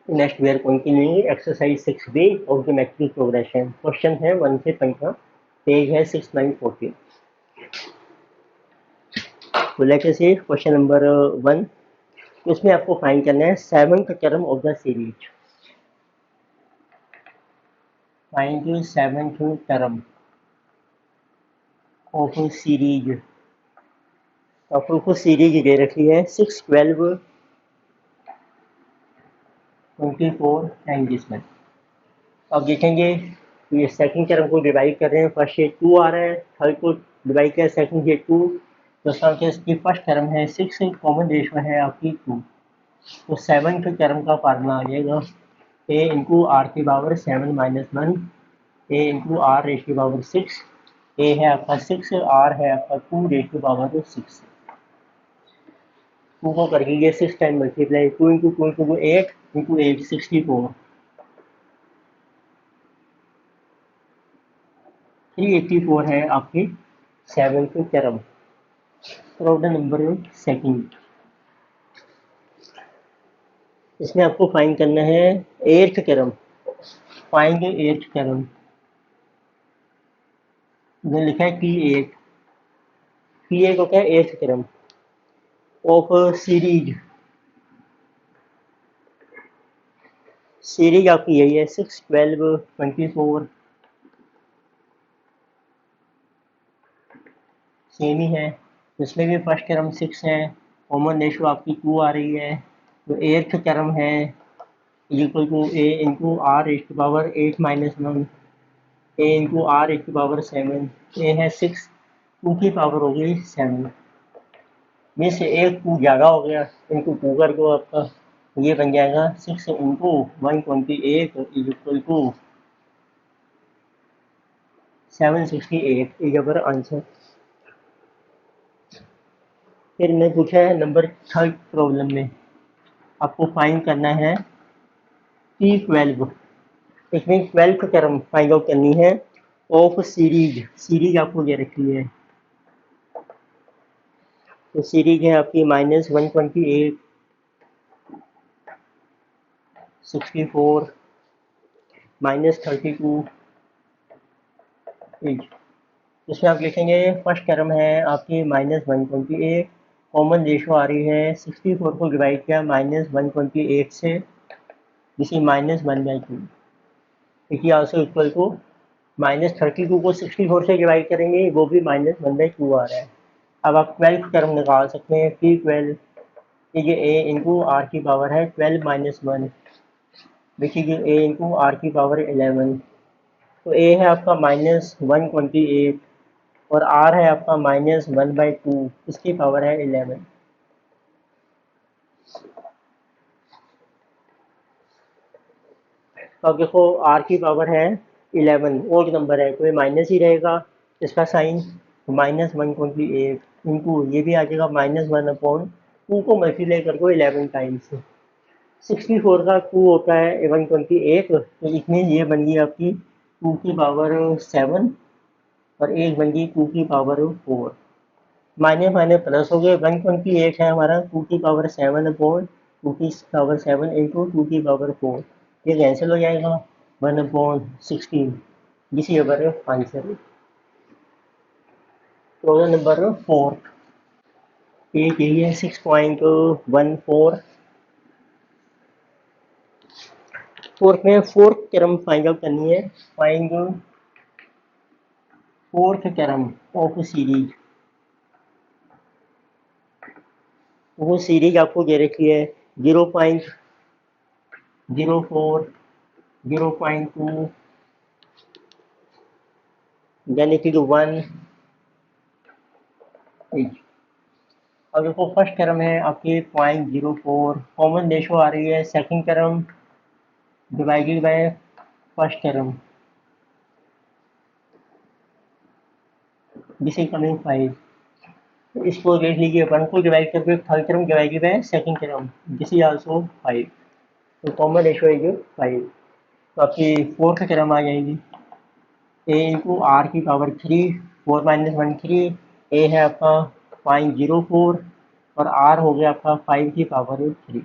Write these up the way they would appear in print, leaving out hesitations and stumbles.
Next we are continuing exercise 6B of geometric progression. Question है 1 से 15, page है 6940। तो let us see question number 1। इसमें आपको फाइंड करना है seventh term of the series. Find seventh term of series. आपको सीरीज दे रखी है 6, 12, 24 एंड दिस वन। अब देखेंगे ये सेकंड टर्म को डिवाइड कर रहे हैं, फर्स्ट ये 2 आ रहा है, थर्ड को डिवाइड किया सेकंड ये 2, तो इसकी फर्स्ट टर्म है 6, कॉमन रेशो है आपकी 2। तो सेवंथ टर्म का फार्मूला आ जाएगा ए इंटू आर की power 7 minus 1, a into r रेश की पावर 6, ए है आपका 6, आर है आपका 2 रेश की पावर 6। 2 को करके ये 6 time multiply, 2 into 2 into 8 into 8 64, 384 है आपकी seventh term. Problem number second. इसमें आपको फाइंड करना है eighth term. Find eighth term, जो लिखा है T8। T8 होता है eighth term of series. Series आपकी यही है 6, 12, 24, सेम ही है। इसमें भी फर्स्ट टर्म 6 है, कॉमन रेशो आपकी 2 आ रही है। तो एट्थ टर्म है equal to a into r एच की power 8 minus 1, a into r एच की पावर 7, ए है 6, 2 की पावर हो गई 7 में से एक 2 ज़्यादा हो गया, इंटू 2 कर दो आपका, ये बन जाएगा 6 into 128 is equal to 768 is our answer. फिर मैं पूछा है नंबर थर्ड प्रॉब्लम में आपको फाइंड करना है T12। इसमें 12th टर्म फाइंड आउट करनी है ऑफ सीरीज। सीरीज आपको दे रखी है, तो सीरीज है आपकी -128, 64, -32 इज। इसमें आप लिखेंगे फर्स्ट टर्म है आपकी -128, कॉमन रेशो आ रही है 64 को डिवाइड किया -128 से, जिसे -1/2, इसी आल्सो इक्वल टू -32 को 64 से डिवाइड करेंगे, वो भी -1/2 आ रहा है। अब आप 12th टर्म निकाल सकते हैं T12, देखिए ए इंटू आर की पावर है 12 माइनस 1, देखिए ए इंटू आर की पावर 11। तो ए है आपका -128 और आर है आपका -1/2, इसकी पावर है 11। तो अब देखो आर की पावर है 11, ओड नंबर है तो ये माइनस ही रहेगा, इसका साइन -128 इंटू ये भी आ जाएगा -1/2 को मल्टीप्लाई कर दो 11 टाइम्स। 64 का 2 होता है 128, तो इसमें ये बन गई आपकी 2 की पावर 7 और एक बन गई 2 की पावर 4। माइनस माइनस प्लस हो गए, 128 है हमारा 2 की पावर 7 अपॉन 2 की पावर 7 इंटू 2 की पावर 4, ये कैंसिल हो जाएगा 1/16, जिस अवर आंसर। प्रॉब्लम नंबर 4, एक यही है 6.14। फोर्थ में फोर्थ टर्म फाइंड आउट करनी है। Find fourth term of series. वो सीरीज आपको दे रखी है 0.04, 0.2, यानी कि 1। अब देखो फर्स्ट टर्म है आपकी 0.04, कॉमन रेशो आ रही है second term divided by first term, जिसे कमिंग 5। इसको देख लीजिए, 1 को डिवाइड करके third term divided by second term, this is also 5, तो कॉमन रेशो इज 5। तो आपकी फोर्थ टर्म आ जाएगी ए इंटू आर की पावर 3, 4 माइनस 1 3, ए है आपका 0.04 और आर हो गया आपका 5 की power 3।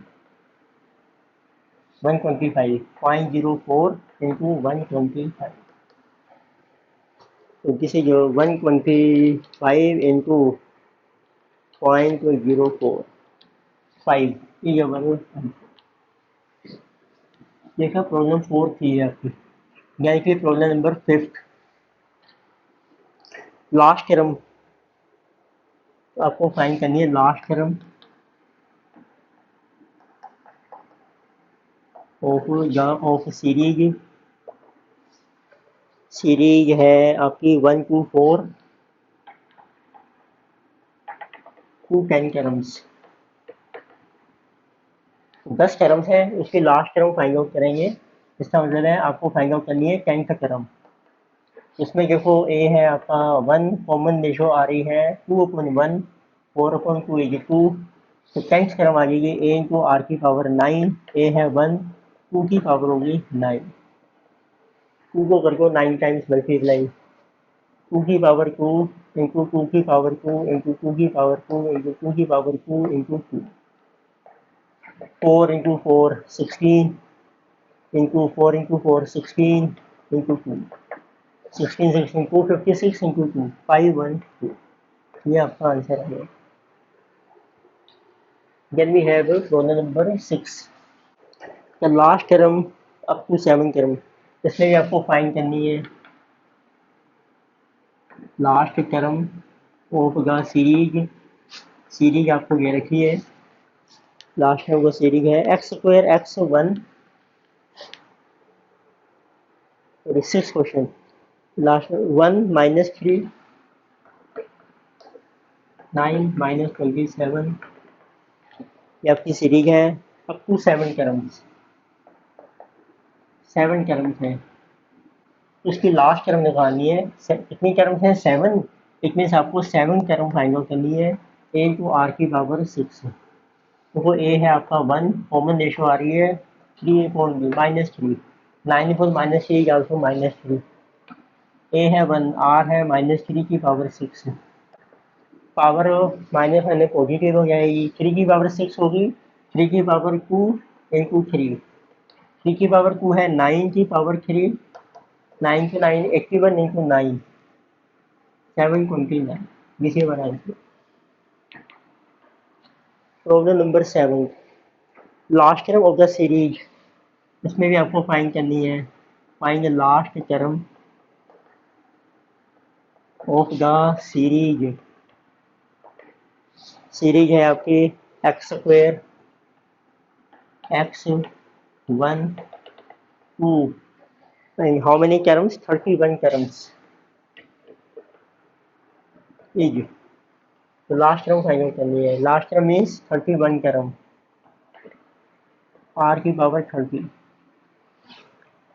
125 0.04 into 125. So this is your 125 into 0.04 5 ये बराबर देखा। प्रॉब्लम 4 थी ये आपकी, यानी कि प्रॉब्लम नंबर 5 लास्ट टर्म आपको फाइंड करनी है। लास्ट टर्म ऑफ सीरीज है आपकी 1 to 4 टू 10 टर्म्स। 10 टर्म्स है, उसकी लास्ट टर्म फाइंड आउट करेंगे। इसका मतलब है आपको फाइंड आउट करनी है 10th टर्म। इसमें देखो ए है आपका 1, कॉमन रेशो आ रही है 2/1, 4/2 is 2। तो 10th टर्म आ जाएगी ए इंटू आर की पावर 9, ए है 1, 2 की पावर होगी 9। 2 को कर दो 9 टाइम्स मल्टीप्लाई, 2 की पावर 2 इंटू 2 की पावर 2 इंटू 2 की पावर 2 इंटू 2 की power 2 into 2। 4 into 4 16 into 4 into 4 16 into 2 16 16 256 into 2 512। ये आपका आंसर है। Then we have problem number 6 the last term up to 7 term. इसमें भी आपको फाइंड करनी है last term of the series. Series आपको ये रखी है, लास्ट टर्म को सीरीज है x square x 1। Six question last 1 minus 3 9 minus 27। ये आपकी सीरीज है अप टू 7 टर्म्स। 7 टर्म्स है, उसकी लास्ट टर्म निकालनी है। कितनी टर्म्स हैं? 7। इट मीन्स आपको 7 टर्म फाइंड आउट करनी है ए टू आर की पावर 6। तो वो ए है आपका 1, कॉमन रेशो आ रही है 3/3 -3 9/3 आल्सो -3। ए है 1, आर है -3 की पावर 6। पावर माइनस करने पॉजिटिव हो जाएगी, 3 की पावर 6 होगी, 3 की पावर 2 इंटू 3। 3 की पावर 2 है 9 की power 3, 9 to 9 81 into 9 729। This is one answer. Problem number 7 last term of the series. इसमें भी आपको फाइंड करनी है, find the last term of the series. Series है आपकी x square x 1 2 and how many terms? 31 terms is। तो last term find out करनी है। Last term means 31 term, r की पावर 30।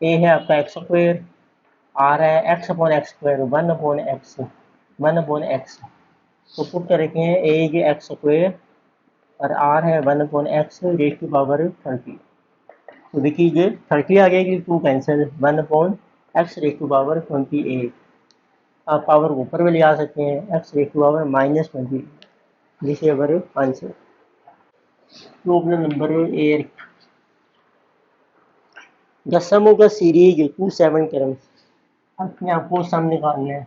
ए है आपका एक्स स्क्वायर, आर है x upon x square 1/x 1/x। तो पुट कर रखे हैं ए इज एक्स स्क्वायर और आर है 1/x रेज टू पावर 30। तो देखिए 30 आ जाएगी, 2 cancel, 1/x raise to power 28। आप पावर ऊपर में ले आ सकते हैं, x raise to power -20। This is our answer. Problem number 8 the sum of the series to 7 terms. अपने आपको सम निकालना है।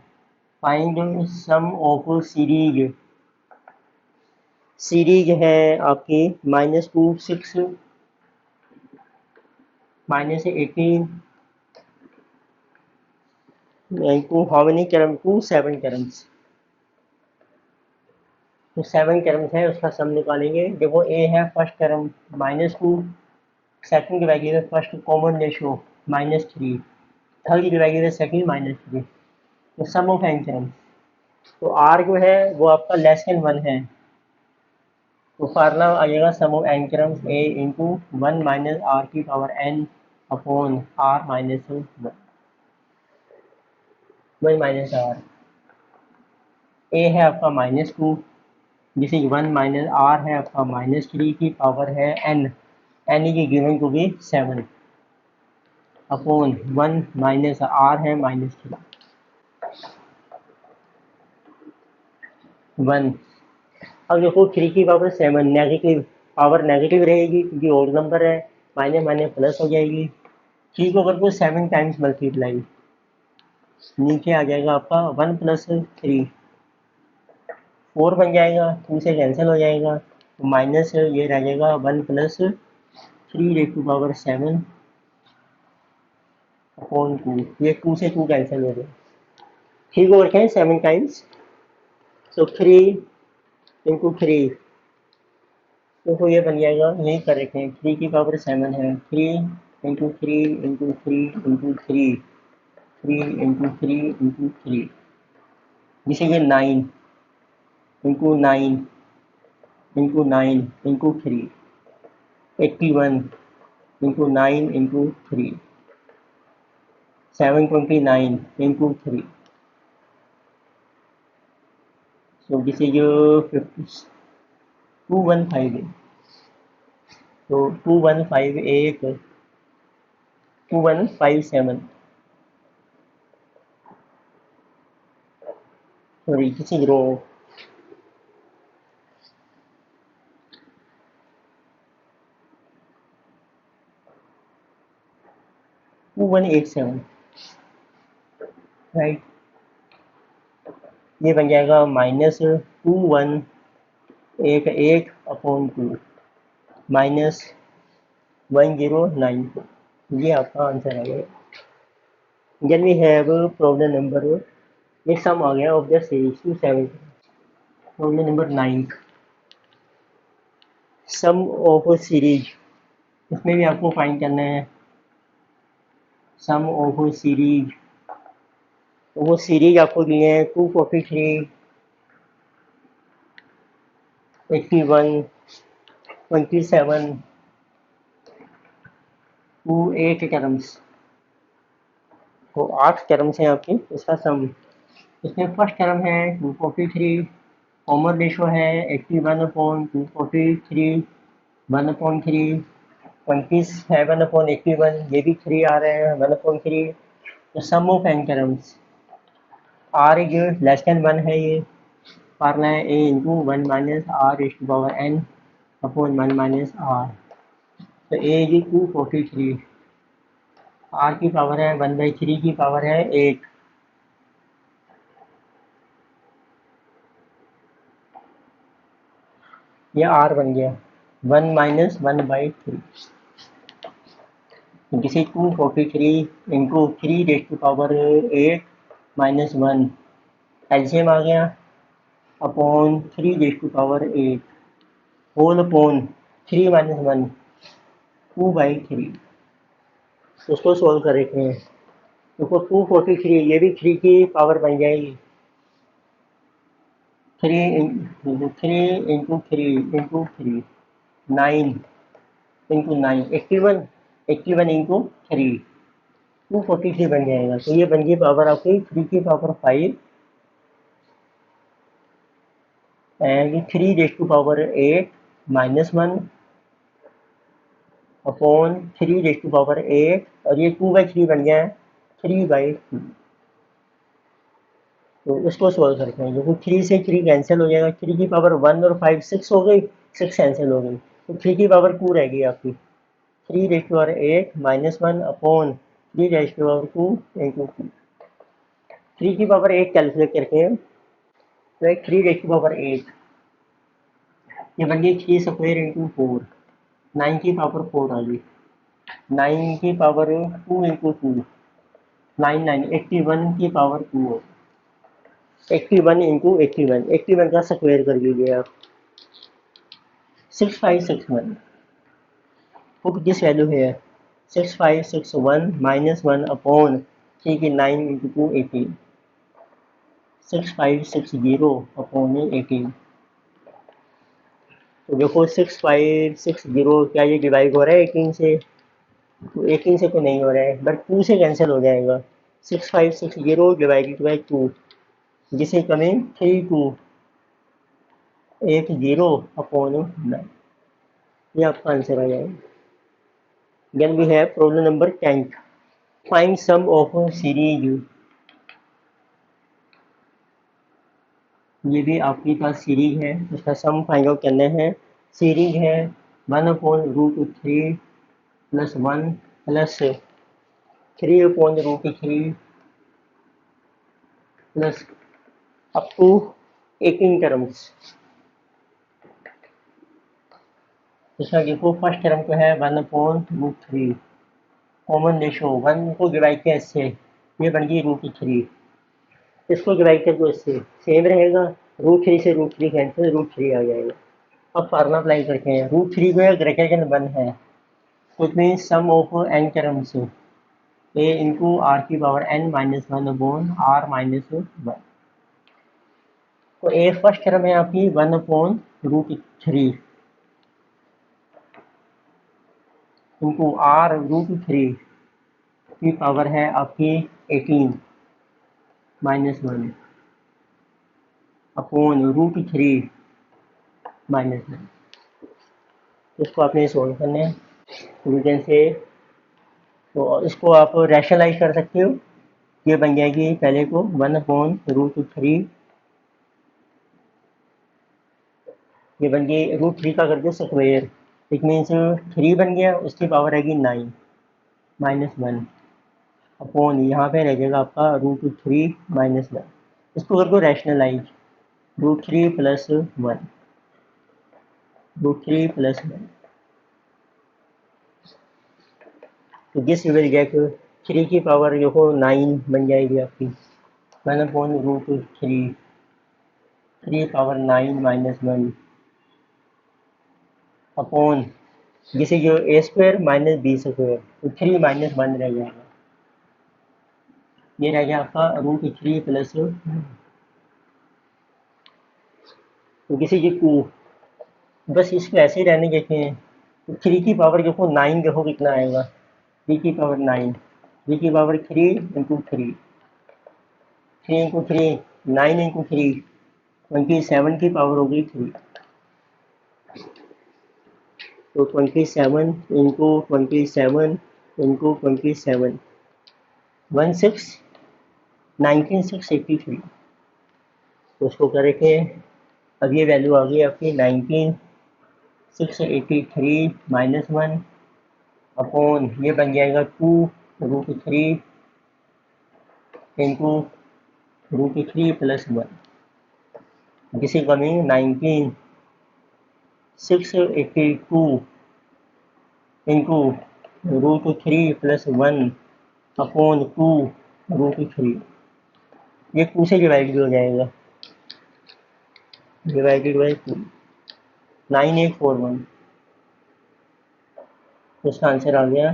Find sum of series. Series है आपकी -2 6 -18 to how many term? To 7 terms. तो 7 टर्म्स है, उसका सम निकालेंगे। देखो ए है फर्स्ट टर्म -2, सेकंड की वैल्यू है फर्स्ट कॉमन रेशो -3, थर्ड की वैल्यू है सेकंड -3। तो सम ऑफ एन टर्म्स, तो आर जो है वो आपका लेस देन 1 है। तो फार्मूला आ जाएगा sum of n terms a into 1 minus r की power n upon r minus 1 minus r. A है आपका -2, जिसे 1 माइनस आर है आपका -3 की पावर है n, n is given to be 7 upon 1 minus r है -3 1। अब देखो 3 की पावर 7 नेगेटिव, पावर नेगेटिव रहेगी क्योंकि ओड नंबर है। माइनस माइनस प्लस हो जाएगी। 3 को अगर कोई 7 टाइम्स मल्टीप्लाई, नीचे आ जाएगा आपका 1 प्लस 3, 4 बन जाएगा, 2 से कैंसिल हो जाएगा, तो माइनस ये रह जाएगा 1 plus 3 raise to power 7 upon 2। ये 2 से 2 कैंसिल हो गया। 3 को रखें 7 टाइम्स, तो 3 इंटू 3, तो ये बन जाएगा, यही कर रखे हैं, 3 की पावर 7 है, 3 into 3 into 3 into 3, 3 into 3 into 3, जिसे ये 9 into 9 into 9 into 3, 81 into 9 into 3, 729 into 3, so this is 2158, तो 2158 2157, sorry this is wrong, 2187, right. ये बन जाएगा -2188 अपॉन 2 माइनस 109, ये आपका आंसर आ गया। Then we have problem number, ये सम आ गया of the series 270। Problem number 9, sum of series, इसमें भी आपको फाइंड करना है सम ऑफ सीरीज। तो वो सीरीज आपको दिए हैं 243, 81, 27, 8 टर्म्स, तो 8 टर्म्स हैं आपकी, इसका सम। इसमें फर्स्ट टर्म है 243, कॉमन रेशो है 81 अपॉन 243, 1/3, 27 अपॉन 81, ये भी 3 आ रहे हैं, 1/3। तो sum of n terms, r is less than 1 है, ये फार्मूला है a into 1 minus r is to power n upon 1 minus r. तो a इज 243, r की पावर है 1/3 की पावर है 8, ये r बन गया 1 minus 1/3, this is 243 into 3 raise to power 8 minus 1, LCM आ गया upon 3 raise to power 8 whole upon 3 minus 1, 2/3। उसको सोल्व कर रखे हैं, देखो 243, ये भी 3 की पावर बन जाएगी, 3 इंटू 3 इंटू 3, 9 इंटू 9, 81, 81 इंटू 3, 243 बन जाएगा। तो ये बन गई पावर आपकी 3 की power 5 and 3 raise to power 8 minus 1 upon 3 raise to power 8, और ये 2/3 बन गया है 3/2। तो इसको सोल्व करते हैं, देखो 3 से 3 कैंसिल हो जाएगा, 3 की पावर 1 और 5 6 हो गई, 6 कैंसिल हो गई, तो 3 की पावर 2 रहेगी आपकी, 3 raise to power 8 minus 1 upon 3 raise to power 2 into 2। 3 की पावर 8 कैलकुलेट करके, तो 3 रेज टू पावर 8, ये बन गई 3 स्क्वायर इंटू 4, 9 की पावर 4 आ गई, 9 की पावर 2 इंटू 2, 9 9 81 की पावर 2 हो, 81 इंटू 81, 81 का स्क्वायर कर लीजिए आप, 6561, put this value here, 6561 minus 1 upon 3 की 9 into 2 18, 6560 upon 18। तो देखो 6560 क्या ये डिवाइड हो रहा है 18 से, तो 18 से तो नहीं हो रहा है, बट 2 से कैंसिल हो जाएगा, 6560 डिवाइडेड बाई 2, जिसे कमिंग 3280 अपॉन 9, ये आपका आंसर आ जाएगा। Then we have problem number 10, find sum of series, ये भी आपके पास सीरीज है, उसका सम फाइंड आउट करना है। सीरीज है 1/√3 plus 1 plus 3/√3 plus up to 18 terms. इसका देखो फर्स्ट टर्म को है 1/√3, कॉमन रेशो 1 को डिवाइड किया इससे, ये बन गई √3, इसको डिवाइड कर दो इससे, सेम रहेगा, √3 से √3 कैंसिल, √3 आ जाएगा। अब फार्मूला अप्लाई करते हैं, √3 को ग्रेटर देन 1 है, तो it mean sum of n terms a into r की power n minus 1 upon r minus 1। तो a फर्स्ट टर्म है आपकी 1/√3 इंटू r √3 की पावर है आपकी 18 माइनस 1 अपॉन √3 माइनस 1। इसको आपने सोल्व करना है, रीजन से, तो इसको आप रैशनलाइज कर सकते हो, ये बन जाएगी पहले को 1/√3, ये बन गई √3 का कर दो स्क्वायर, इट मीन्स 3 बन गया, उसकी पावर आएगी 9 माइनस 1 अपॉन यहाँ पे रह जाएगा आपका √3 माइनस 1। इसको कर दो रैशनलाइज, √3 प्लस 1, √3 प्लस 1, तो दिस विल गेट 3 की पावर जो हो 9 बन जाएगी आपकी 1/√3, 3 पावर 9 माइनस 1 अपॉन जिसे जो a square minus b square, तो 3 माइनस 1 रह जाएगा, ये रह गया आपका √3 प्लस, तो किसी जी 2, बस इसको ऐसे ही रहने देते हैं, तो 3 की पावर देखो 9 देखो कितना आएगा, 3 की पावर 9, 3 की पावर 3 इंटू 3, 3 इंटू 3 9 इंटू 3 27 की पावर होगी 3, तो 27 इंटू 27 इंटू 27 19,683, तो उसको करेंगे, अब ये वैल्यू आ गई आपकी 19,683 माइनस 1 अपॉन ये बन जाएगा 2√3 इंटू √3 प्लस 1, जिसे कमिंग 19,682 इंटू √3 प्लस 1 अपॉन 2√3, ये 2 से डिवाइड हो जाएगा, डिवाइडेड बाई 2, 9841, तो इसका आंसर आ गया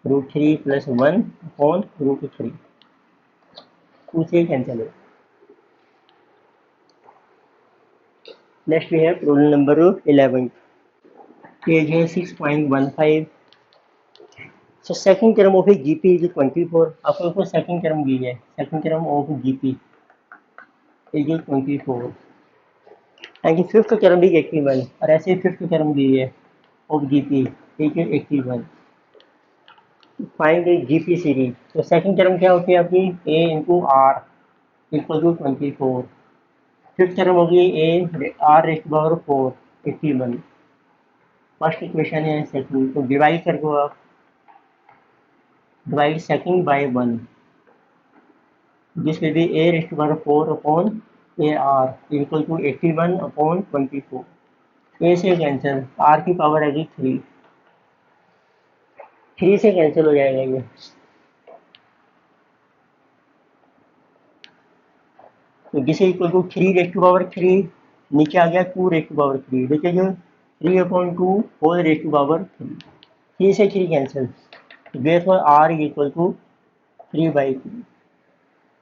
√3 प्लस 1 अपॉन √3, 2 से कैंसिल हो। नेक्स्ट भी है प्रॉब्लम नंबर 11, पेज है 6.15, so second term of a GP is 24, आपको सेकंड टर्म दी है, second term of GP is 24 and fifth term भी 81, और ऐसे फिफ्थ टर्म दी है of GP is 81, find GP series, तो सेकंड टर्म क्या होती है आपकी a into r equal to 24, fifth term होगी a r raise to power 4 81, first equation है सेकंड, तो डिवाइड कर दो आप, divide second by 1, this will be a raise to power 4 upon ar equal to 81 upon 24, a से cancel, r की power आएगी 3, 3 से कैंसिल हो जाएगा ये, तो this equal to 3 raise to power 3, नीचे आ गया 2 रेज़ टू पावर 3, देखिए जो 3/2 होल रेज़ टू पावर 3, 3 से 3 cancel, therefore r equal to 3/2,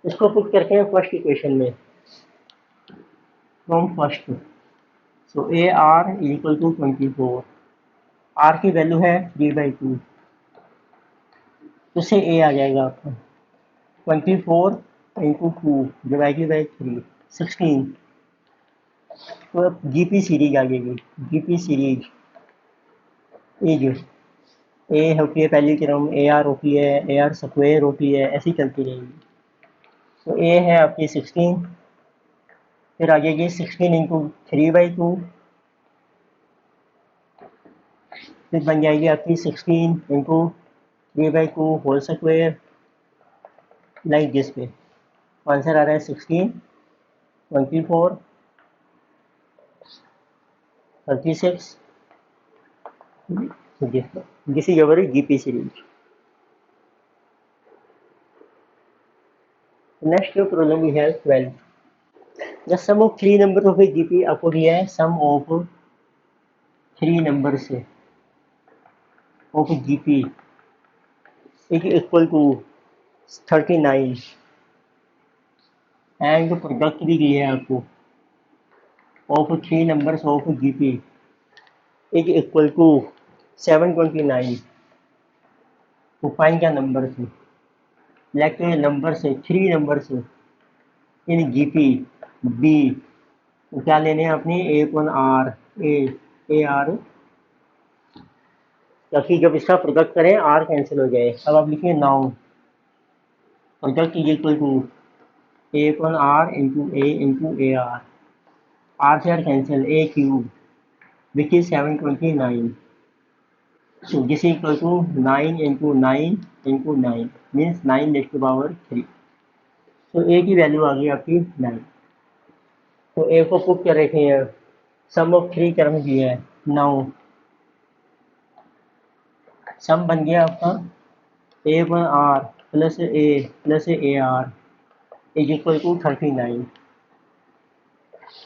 इसको पुट करते हैं फर्स्ट इक्वेशन में, from first, so a r equal to 24, r की वैल्यू है 3/2, तो से ए आ जाएगा आपका 24 इंटू 2 डिवाइडेड बाई 3 16, तो अब जीपी सीरीज आ जाएगी, जीपी सीरीज ए जो ए होती है पहली टर्म, ए आर होती है, ए आर स्क्वायर होती है, ऐसी चलती रहेगी, तो ए है आपकी 16, फिर आ जाएगी 16 इंटू 3/2 फिर बन जाएगी आपकी 16 into 3/2 whole square, like this पे। आंसर आ रहा है 16, 24, 36, this is our GP series. Next problem we have 12। The sum of three number of a GP, आपको दिया है sum of three numbers of GP is equal to 39 and product भी दी है आपको of three numbers of GP is equal to 729। तो find क्या number से, लेट नंबर से थ्री नंबर से इन जीपी बी। तो क्या लेने हैं अपनी A1R AR, ताकि जब इसका प्रोडक्ट करें आर कैंसिल हो जाए। अब आप लिखिए now product is equal to A1R into a into AR, r से r cancel, a cube which is 729। So this is equal to 9 into 9 into 9 means 9 raised to power 3। तो ए की value आ गई आपकी 9। तो ए को पुट कर रखे हैं, सम ऑफ थ्री टर्म दिया है। नाउ सम बन गया आपका A1R plus a r is equal to 39।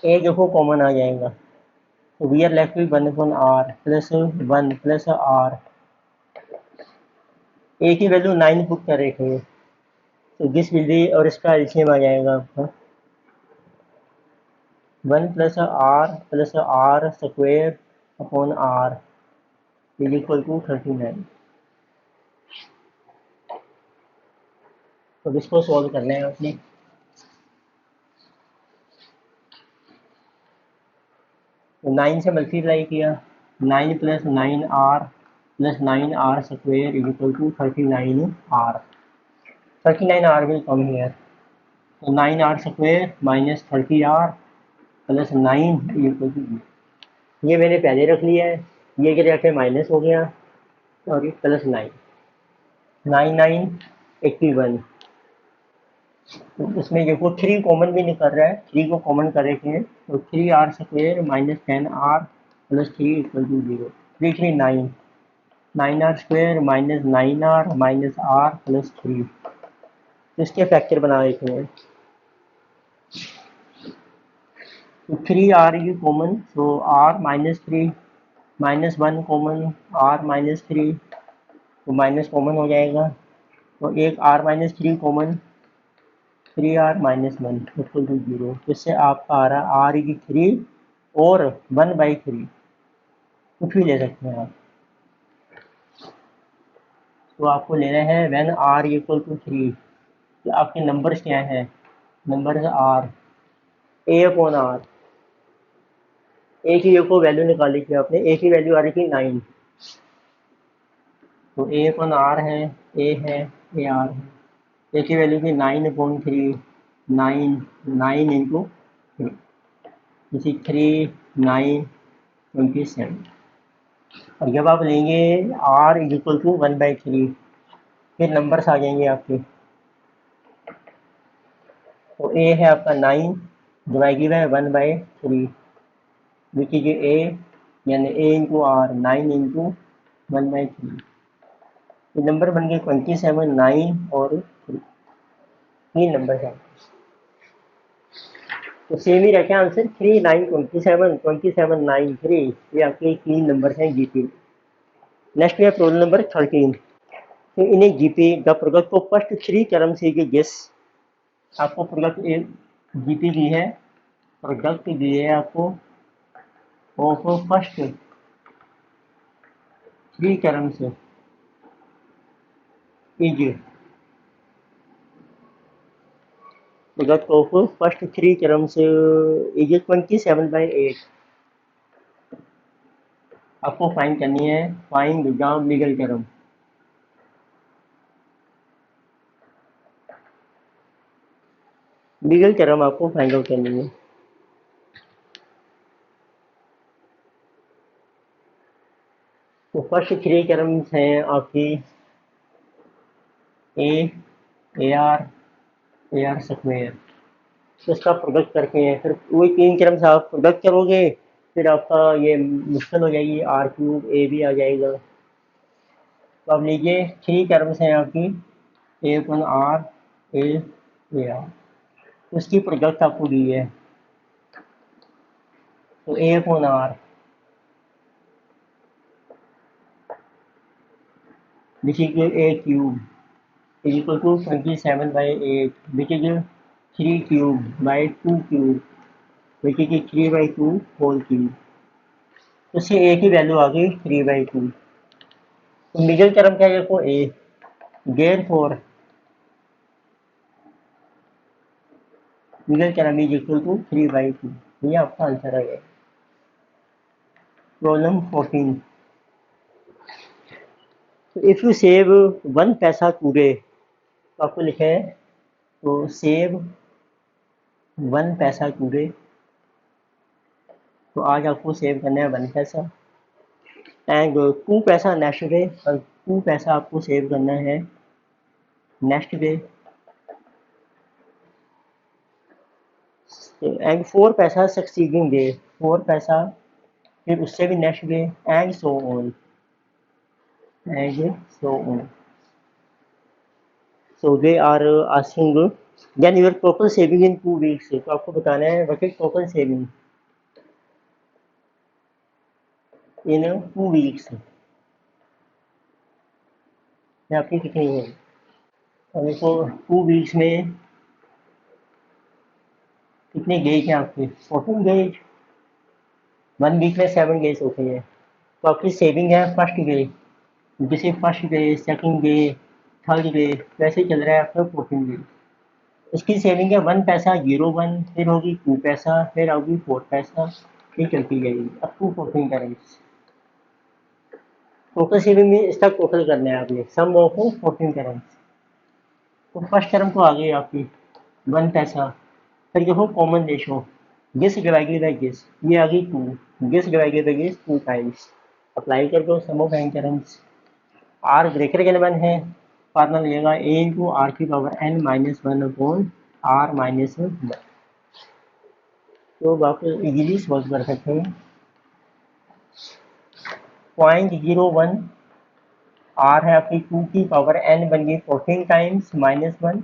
A देखो कॉमन आ जाएगा, तो we are left with 1/r plus 1 plus r. A की वैल्यू 9 पुट कर रखे हैं, तो दिस विल बी, और इसका एलसीएम आ जाएगा आपका 1 plus r square upon r is equal to 39। तो इसको सॉल्व करना है आपने। तो 9 से मल्टीप्लाई किया, 9 plus 9r plus 9r square is equal to 39r। 39r will come here, तो 9r square minus 30r plus 9 is equal to, ये मैंने पहले रख लिया है, ये क्या जाके माइनस हो गया और ये प्लस 9, 9 9 81। तो उसमें देखो थ्री कॉमन भी निकल रहा है, थ्री को कॉमन कर रखे हैं, तो 3r square minus 10r plus 3 equal to 0। 3 3 9, 9r square minus 9r minus r plus 3, तो इसके फैक्टर बना देते हैं। तो 3r ये कॉमन, तो r minus 3 minus 1 common, r minus 3, तो माइनस कॉमन हो जाएगा, तो एक r minus 3 common, 3r minus 1 equal to 0। इससे आपका आ रहा है r इज 3 और 1/3, कुछ भी ले सकते हैं आप। तो आपको लेना है व्हेन r इक्वल टू 3, तो आपके नंबर्स क्या है, number r a upon r। ए की देखो वैल्यू निकाली थी आपने, ए की वैल्यू आ रही थी 9, तो a अपॉन r है, a है, ए आर है, ए की वैल्यू थी 9/3, 9 इंटू 3 9 27। और जब आप लेंगे r इज इक्वल टू 1/3, फिर नंबर्स आ जाएंगे आपके। तो a है आपका 9 divided by 1/3 which is a, यानी a इंटू आर 9 इंटू 1/3। तो नंबर बन गए 27, 9 और 3, तीन नंबर है। तो सेम ही रखे आंसर 3 9 27 27 9 3, ये आपके तीन नंबर हैं जीपी। नेक्स्ट है प्रॉब्लम नंबर 13। तो in a GP the product of first three terms is guess. आपको प्रोडक्ट जीपी दी है, प्रोडक्ट दी है आपको of first three terms is, product of first three terms is 27/8। आपको फाइंड करनी है, find the legal term. Legal term आपको फाइंड आउट करनी है। तो फर्स्ट थ्री टर्म्स हैं आपकी ए आर स्क्वायर, तो इसका प्रोडक्ट करके हैं, फिर वही तीन टर्म्स आप प्रोडक्ट करोगे, फिर आपका ये मुश्किल हो जाएगी, आर क्यूब ए भी आ जाएगा। तो आप लीजिए थ्री टर्म्स हैं आपकी ए अपन आर ए आर, उसकी प्रोडक्ट आपको दी है, तो ए अपन are which is a cube is equal to 27/8, which is 3 cube by 2 cube, which is 3/2 whole cube। तो इससे a की वैल्यू आ गई 3/2। तो मिडिल टर्म क्या है देखो a, therefore middle term is equal to 3/2। ये आपका आंसर आ गया। प्रॉब्लम 14, तो इफ यू सेव 1 पैसा टुडे, तो आपको लिखा है तो सेव 1 पैसा टुडे, तो आज आपको सेव करना है 1 पैसा, एंड 2 पैसा नेक्स्ट डे, और 2 पैसा आपको सेव करना है नेक्स्ट डे, एंड 4 पैसा सक्सीडिंग डे, 4 पैसा फिर उससे भी next day, and so on, and so on. So they are asking then your total saving in 2 weeks, तो आपको बताना है what is total saving in 2 weeks, आपकी कितनी है। और देखो 2 वीक्स में कितने गेज हैं आपके, 14 गेज, 1 वीक में 7 गेज होते हैं, तो आपकी सेविंग है फर्स्ट डे, जैसे first day second day third day, वैसे चल रहा है आपका 14 डे। इसकी सेविंग है 1 पैसा 0 1, फिर होगी 2 पैसा, फिर होगी 4 पैसा, फिर चलती जाएगी up to 14 currents. Total saving में इसका टोटल करना है आपने, सम ऑफ 14 करेंट्स। तो फर्स्ट टर्म तो आ गई आपकी 1 पैसा, फिर देखो common ratio guess divided by guess, ये आ गई 2, guess divided by guess 2 times, apply कर दो sum of n terms. R greater than 1 है, फार्मूला लगेगा a इंटू आर की power n minus 1 upon r minus 1, तो आप इजीली सॉल्व कर सकते हैं। 0.01 आर है आपकी 2 की पावर n बन गई 14 टाइम्स माइनस 1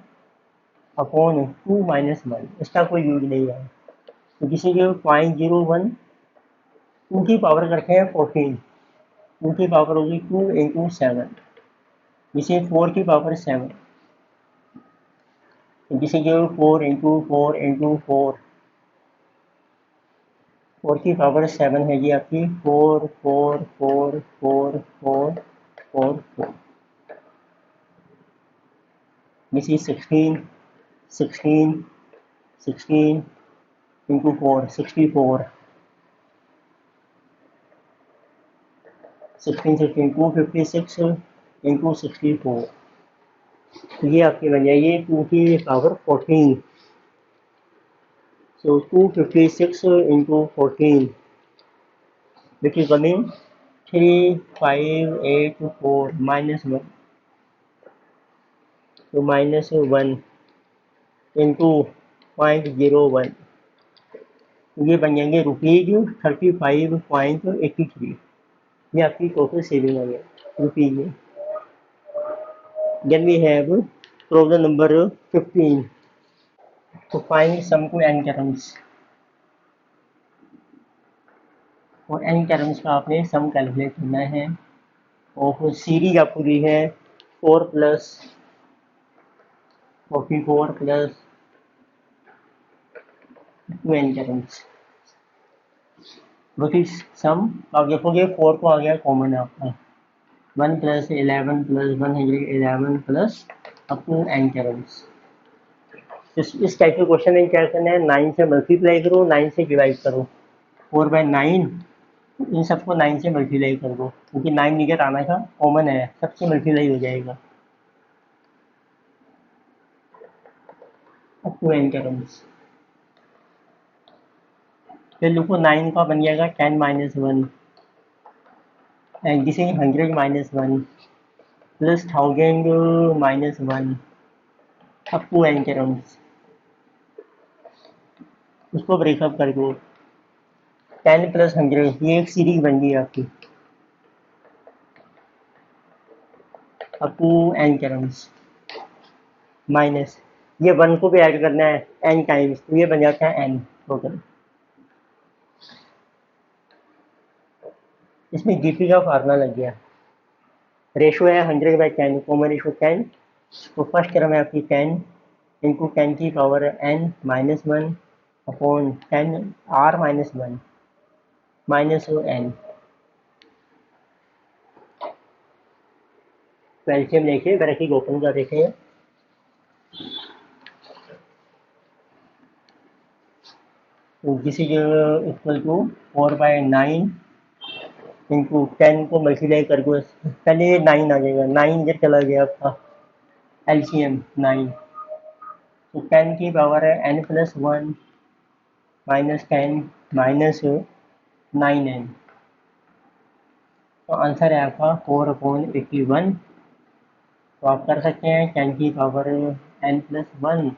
अपॉन 2 माइनस 1, इसका कोई यूज नहीं है, तो किसी के 0.01 2 की पावर करते हैं 14, 2 की पावर होगी 2 इंटू 7, जिसे 4 की पावर 7, जिसे जो 4 इंटू 4 इंटू 4, 4 की पावर 7 है जी आपकी 4 4 4 4 4 4 4, जिसे 16 16 16 इंटू 4 64, 16 16 256 इंटू 64, तो ये आपकी बन जाएगी 2 की power 14, so 256 into 14 which is coming 3584 minus 1, so minus 1 into 0.01, ये बन जाएंगे रुपीज 35.83, ये आपकी टोटल सेविंग आ गया रुपीज में। Then we have problem number 15, तो find sum to n terms, और n टर्म्स का आपने सम कैलकुलेट करना है, और सीरीज आपको दी है 4 plus 44 plus 2 n terms, what is सम, आप देखोगे 4 को आ गया कॉमन है आपका, 1 plus 11 plus 111 plus up to n terms. इस टाइप के क्वेश्चन में क्या करना है, 9 से मल्टीप्लाई करो, 9 से डिवाइड करो, 4/9, इन सबको 9 से मल्टीप्लाई कर दो, क्योंकि 9 निकट आना था कॉमन है, सबसे मल्टीप्लाई हो जाएगा अप टू n टर्म्स। फिर लिखो 9 का बन जाएगा 10 minus 1, and this is 100 minus 1 plus 1000 minus 1 up to n terms. उसको ब्रेकअप कर दो 10 प्लस 100 ये एक सीरीज बन गई आपकी up to n terms minus ये 1 को भी ऐड करना है n टाइम्स तो ये बन जाता है n टोटल। इसमें जीपी का फार्मूला लग गया। रेशो है 100/10 कॉमन रेशो 10 तो फर्स्ट टर्म है आपकी 10 इंटू 10 की power n minus 1 upon 10 r minus 1 minus n। तो एलसीएम देखिए ब्रैकेट ओपन कर देते हैं। This is equal to 4/9 into 10 को मल्टीप्लाई कर दो पहले ये 9 आ जाएगा 9 इधर चला गया आपका एलसीएम 9 तो 10 की पावर है n plus 1 minus 10 minus 9n तो आंसर है आपका 4/81। तो आप कर सकते हैं 10 की power n plus 1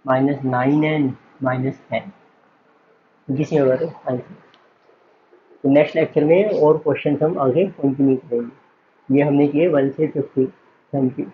minus 9n minus 10 this is our answer. तो नेक्स्ट लेक्चर में और क्वेश्चन हम आगे कंटिन्यू करेंगे। ये हमने किए 1 से 50। Thank you.